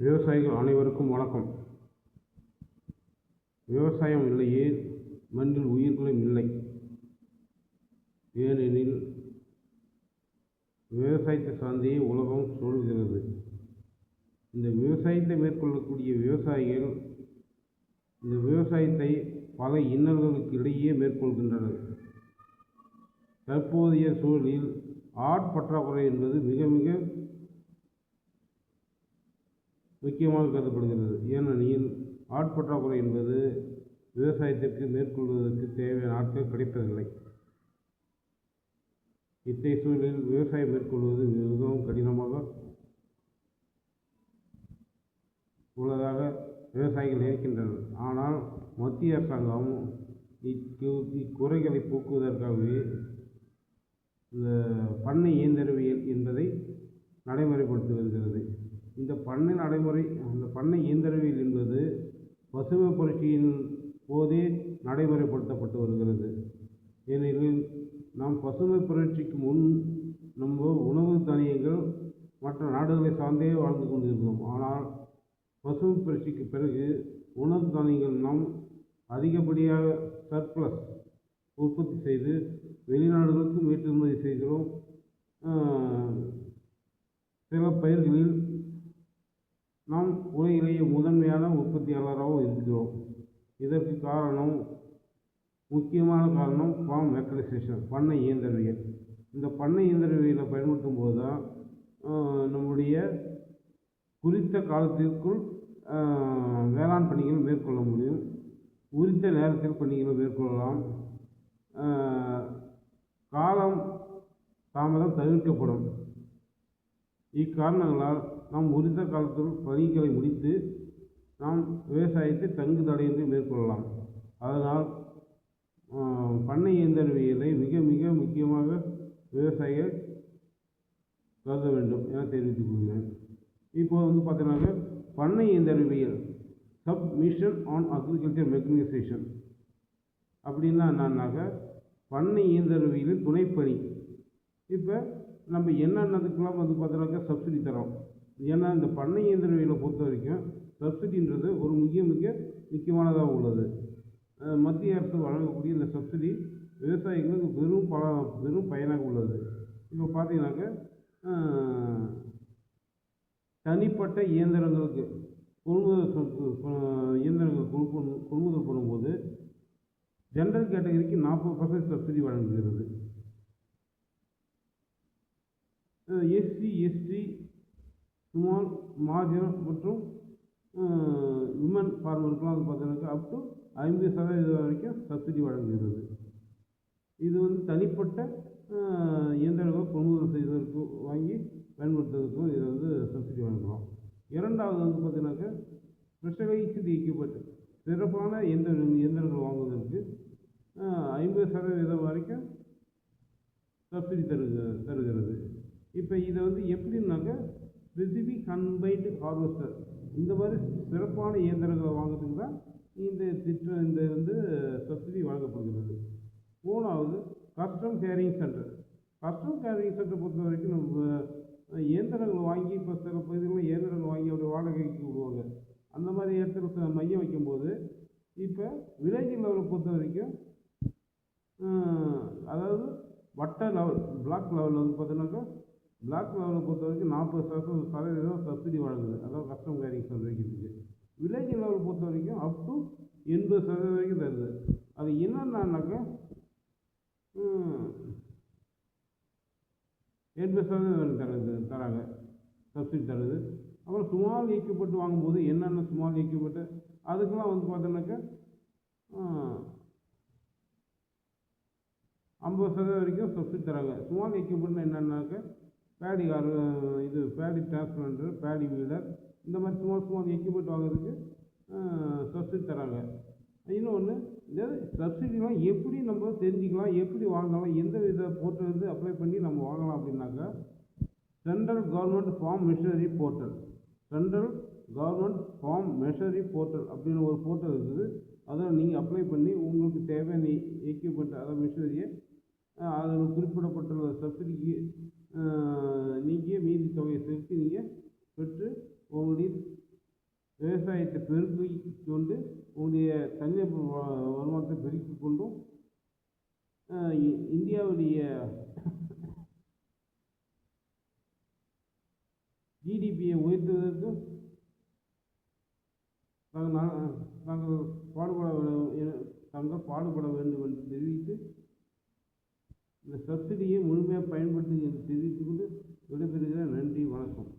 விவசாயிகள் அனைவருக்கும் வணக்கம். விவசாயம் இல்லையே மண்ணில் உயிர்களும் இல்லை. ஏனெனில் விவசாயத்தை சார்ந்தே உலகம் சொல்கிறது. இந்த விவசாயத்தை மேற்கொள்ளக்கூடிய விவசாயிகள் இந்த விவசாயத்தை பல இன்னல்களுக்கு இடையே மேற்கொள்கின்றனர். தற்போதைய சூழலில் ஆட்பற்றாக்குறை என்பது மிக மிக முக்கியமாக கருதப்படுகிறது. ஏனெனில் ஆட்பற்றாக்குறை என்பது விவசாயத்திற்கு மேற்கொள்வதற்கு தேவையான ஆட்கள் கிடைப்பதில்லை. இத்தகைய சூழலில் விவசாயம் மேற்கொள்வது மிகவும் கடினமாக உள்ளதாக விவசாயிகள் நினைக்கின்றனர். ஆனால் மத்திய அரசாங்கம் இக்குறைகளை போக்குவதற்காகவே இந்த பண்ணை இயந்திரவியல் என்பதை நடைமுறைப்படுத்தி வருகிறது. இந்த பண்ணை இயந்திரவியல் என்பது பசுமை புரட்சியின் போதே நடைமுறைப்படுத்தப்பட்டு வருகிறது. ஏனெனில் நாம் பசுமை புரட்சிக்கு முன் நம்ம உணவு தானியங்கள் மற்ற நாடுகளை சார்ந்தே வாழ்ந்து கொண்டிருந்தோம். ஆனால் பசுமை புரட்சிக்கு பிறகு உணவு தானியங்கள் நாம் அதிகப்படியாக சர்ப்ளஸ் உற்பத்தி செய்து வெளிநாடுகளுக்கும் ஏற்றுமதி செய்கிறோம். சில பயிர்களில் நாம் உலகிலேயே முதன்மையான உற்பத்தியாளராகவும் இருக்கிறோம். இதற்கு முக்கியமான காரணம் ஃபார்ம் மெக்கனைசேஷன், பண்ணை இயந்திரவியல். இந்த பண்ணை இயந்திரவியலை பயன்படுத்தும் போது தான் நம்முடைய குறித்த காலத்திற்குள் வேளாண் பணிகள் மேற்கொள்ள முடியும். உரித்த நேரத்தில் பணிகளை மேற்கொள்ளலாம். காலம் தாமதம் தவிர்க்கப்படும். இக்காரணங்களால் நாம் உரித்த காலத்தில் பணிகளை முடித்து நாம் விவசாயத்தை தங்கு தடையின்றி மேற்கொள்ளலாம். அதனால் பண்ணை இயந்திரவியலை மிக மிக முக்கியமாக விவசாயிகள் கருத வேண்டும் என தெரிவித்துக் கொள்கிறேன். இப்போது பார்த்தீங்கன்னாக்க பண்ணை இயந்திரவியல் சப்மிஷன் ஆன் அக்ரிகல்ச்சர் மெக்கனைசேஷன் அப்படின்னா என்னன்னாக்க பண்ணை இயந்திரவியலின் துணைப்பணி. இப்போ நம்ம என்னென்னதுக்கெல்லாம் பார்த்தீங்கன்னாக்கா சப்சிடி தரோம். ஏன்னா இந்த பண்ணை இயந்திரவியலை பொறுத்த வரைக்கும் சப்சிடின்றது ஒரு முக்கியமானதாக உள்ளது. மத்திய அரசு வழங்கக்கூடிய இந்த சப்சிடி விவசாயிகளுக்கு பெரும் பயனாக உள்ளது. இப்போ பார்த்தீங்கன்னாக்க தனிப்பட்ட இயந்திரங்களுக்கு இயந்திரங்கள் கொள்முதல் பண்ணும்போது ஜென்ரல் கேட்டகரிக்கு 40% சப்சிடி வழங்குகிறது. எஸ்சி, எஸ்டி, ஸ்மால், மார்ஜினல் மற்றும் விமன் ஃபார்மருக்கெலாம் பார்த்தீங்கன்னாக்கா அப் டு 50% வரைக்கும் சப்சிடி வழங்குகிறது. இது தனிப்பட்ட இயந்திரங்கள் கொள்முதல் செய்வதற்கு வாங்கி பயன்படுத்துவதற்கும் இது சப்சிடி வழங்கலாம். இரண்டாவது பார்த்தீங்கன்னாக்கா ஸ்பெஷலைஸ்டு எக்யூப்மெண்ட், சிறப்பான இயந்திரங்கள் வாங்குவதற்கு 50% வரைக்கும் சப்சிடி தருகிறது. இப்போ இதை எப்படின்னாக்கா ஸ்பெசிஃபிக் கம்பைன்டு ஹார்வெஸ்டர், இந்த மாதிரி சிறப்பான இயந்திரங்களை வாங்குறதுக்கு தான் இந்த சப்சிடி வழங்கப்படுகிறது. மூணாவது கஸ்டம் கேரிங் சென்டர். கஸ்டம் கேரிங் சென்டர் பொறுத்த வரைக்கும் நம்ம இயந்திரங்கள் வாங்கி இப்போ சில பகுதிகளில் இயந்திரங்கள் வாங்கி அப்படி வாடகைக்கு விடுவாங்க. அந்த மாதிரி இடத்துல மையம் வைக்கும்போது இப்போ வில்லேஜ் லெவலை பொறுத்த வரைக்கும் அதாவது வட்ட லெவல் பிளாக் லெவலில் பார்த்தீங்கன்னாக்கா பிளாக் லெவலை பொறுத்த வரைக்கும் 40% சப்சிடி வழங்குது. அதாவது கஸ்டம் கேரிங் சென்டர் வைக்கிறதுக்கு. வில்லேஜ் லெவல் பொறுத்த வரைக்கும் அப் டு 80% வரைக்கும் தருது. அது என்னன்னாக்கா 80% தராங்க, சப்சிடி தருது. அப்புறம் ஸ்மால் எக்யூப்மெண்ட் வாங்கும்போது என்னென்ன ஸ்மால் எக்யூப்மெண்ட்டு அதுக்கெல்லாம் பார்த்தோன்னாக்கா 50% வரைக்கும் சப்சிடி தராங்க. ஸ்மால் எக்யூப்மெண்ட்னா என்னன்னாக்கா பேடி பேடி டிரான்ஸ்பிளான்டர், பேடி வீடர், இந்த மாதிரி ஸ்மால் எக்யூப்மெண்ட் வாங்குறதுக்கு சப்சிடி தராங்க. இன்னொன்று இந்த சப்சிடிலாம் எப்படி நம்ம தெரிஞ்சுக்கலாம், எப்படி வாங்கலாம், எந்த வித போர்ட்டல் அப்ளை பண்ணி நம்ம வாங்கலாம் அப்படின்னாக்கா central government farm machinery portal, central government farm machinery portal அப்படின்னு ஒரு போர்ட்டல் இருக்குது. அதில் நீங்கள் அப்ளை பண்ணி உங்களுக்கு தேவையான எக்யூப்மெண்ட் அதாவது மிஷினரியை அதில் குறிப்பிடப்பட்டுள்ள சப்சிடிக்கு நீங்கள் மீதி தொகையை செலுத்தி நீங்கள் பெற்று உங்களுடைய பெருக்கிக் கொண்டு உங்களுடைய தனிநபர் வருமானத்தை பெருக்கிக் கொண்டும் இந்தியாவுடைய ஜிடிபியை உயர்த்துவதற்கு தாங்கள் பாடுபட வேண்டும் என்று தெரிவித்து இந்த சப்சிடியை முழுமையாக பயன்படுத்துங்க என்று தெரிவித்துக் கொண்டு விடைபெறுகிறேன். நன்றி, வணக்கம்.